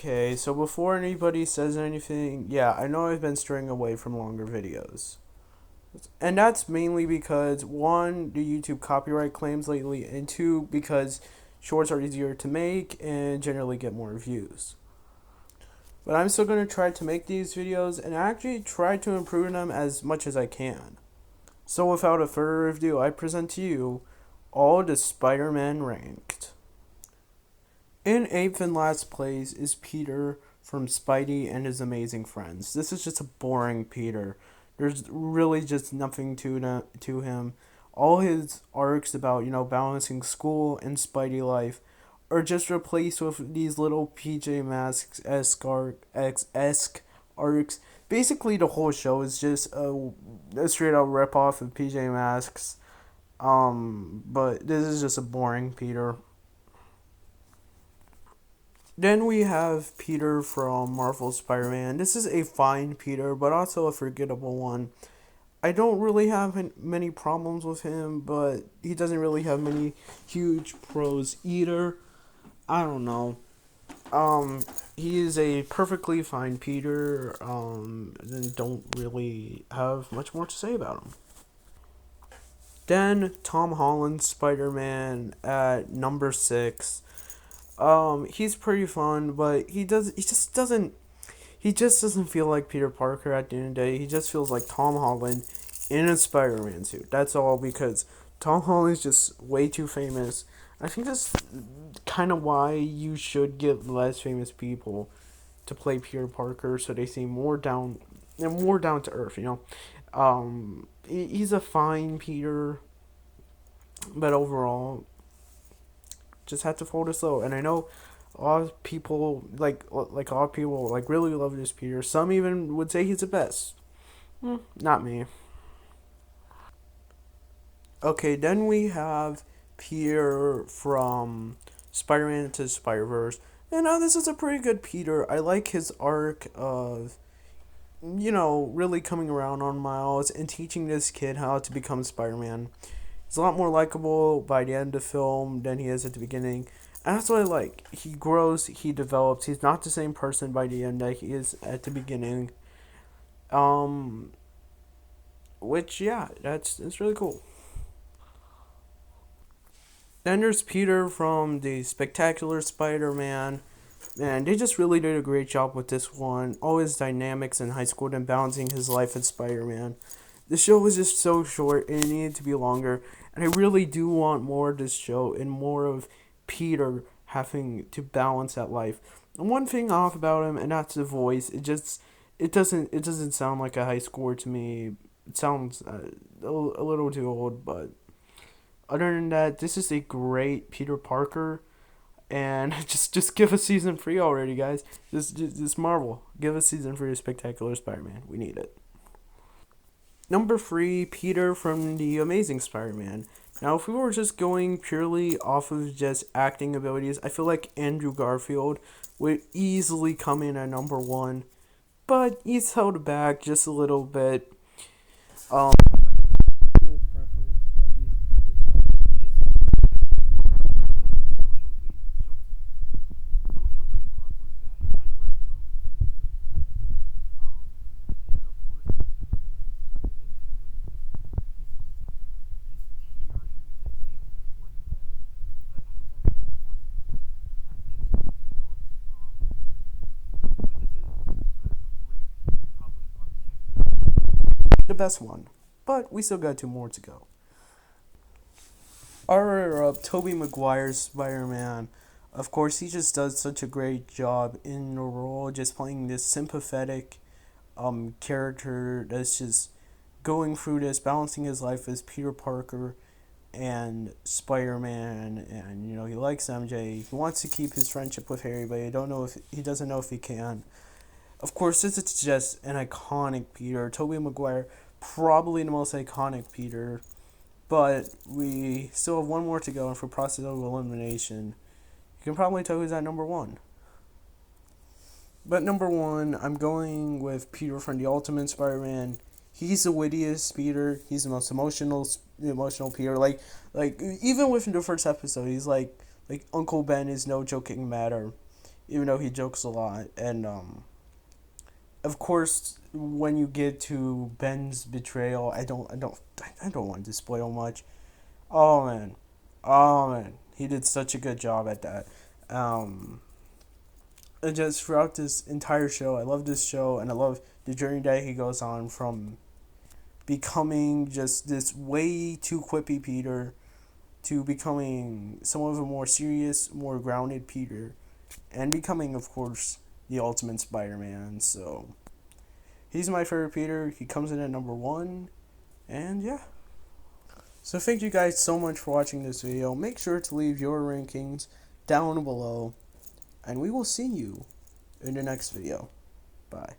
Okay, so before anybody says anything, yeah, I know I've been straying away from longer videos. And that's mainly because, one, the YouTube copyright claims lately, and two, because shorts are easier to make and generally get more views. But I'm still going to try to make these videos and actually try to improve them as much as I can. So without a further ado, I present to you all the Spider-Man ranked. In 8th and last place is Peter from Spidey and His Amazing Friends. This is just a boring Peter. There's really just nothing to him. All his arcs about, balancing school and Spidey life are just replaced with these little PJ Masks esque arcs. Basically, the whole show is just a straight up rip off of PJ Masks. But this is just a boring Peter. Then we have Peter from Marvel Spider Man. This is a fine Peter, but also a forgettable one. I don't really have many problems with him, but he doesn't really have many huge pros either. I don't know. He is a perfectly fine Peter. And don't really have much more to say about him. Then Tom Holland Spider Man at number 6. He's pretty fun, but he just doesn't feel like Peter Parker at the end of the day. He just feels like Tom Holland in a Spider-Man suit. That's all, because Tom Holland's just way too famous. I think that's kind of why you should get less famous people to play Peter Parker, so they seem more down to earth. He's a fine Peter, but overall, just had to fold it slow. And I know a lot of people like a lot of people like really love this Peter. Some even would say he's the best. Not me. Okay, then we have Peter from Spider-Man to Spider-Verse. And this is a pretty good Peter. I like his arc of really coming around on Miles and teaching this kid how to become Spider-Man. He's a lot more likable by the end of the film than he is at the beginning. And that's what I like. He grows, he develops. He's not the same person by the end that he is at the beginning. Um, which yeah, that's really cool. Then there's Peter from the Spectacular Spider-Man. And they just really did a great job with this one. All his dynamics in high school and balancing his life as Spider-Man. The show was just so short and it needed to be longer. And I really do want more of this show and more of Peter having to balance that life. And one thing off about him, and that's the voice. It doesn't sound like a high schooler to me. It sounds a little too old, but other than that, this is a great Peter Parker. And just give a season free already, guys. Just Marvel, give a season free to Spectacular Spider-Man. We need it. Number 3, Peter from The Amazing Spider-Man. Now, if we were just going purely off of just acting abilities, I feel like Andrew Garfield would easily come in at number 1, but he's held back just a little bit. Um, the best one, but we still got 2 more to go. Our runner-up, Tobey Maguire's Spider-Man. Of course, he just does such a great job in the role, just playing this sympathetic character that's just going through this, balancing his life as Peter Parker and Spider-Man, and he likes MJ. He wants to keep his friendship with Harry, but he doesn't know if he can. Of course, this is just an iconic Peter. Tobey Maguire, probably the most iconic Peter, but we still have 1 more to go, and for process of elimination, you can probably tell who's at number 1. But number 1, I'm going with Peter from the Ultimate Spider-Man. He's the wittiest Peter. He's the most emotional Peter. Like even within the first episode, he's like Uncle Ben is no joking matter. even though he jokes a lot. And of course, when you get to Ben's betrayal, I don't want to spoil much. Oh man, oh man, he did such a good job at that. Um, and just throughout this entire show, I love this show, and I love the journey that he goes on from becoming just this way too quippy Peter to becoming somewhat of a more serious, more grounded Peter, and becoming, of course, the ultimate Spider-Man. So he's my favorite Peter. He comes in at number one, and yeah. So thank you guys so much for watching this video. Make sure to leave your rankings down below, and we will see you in the next video. Bye.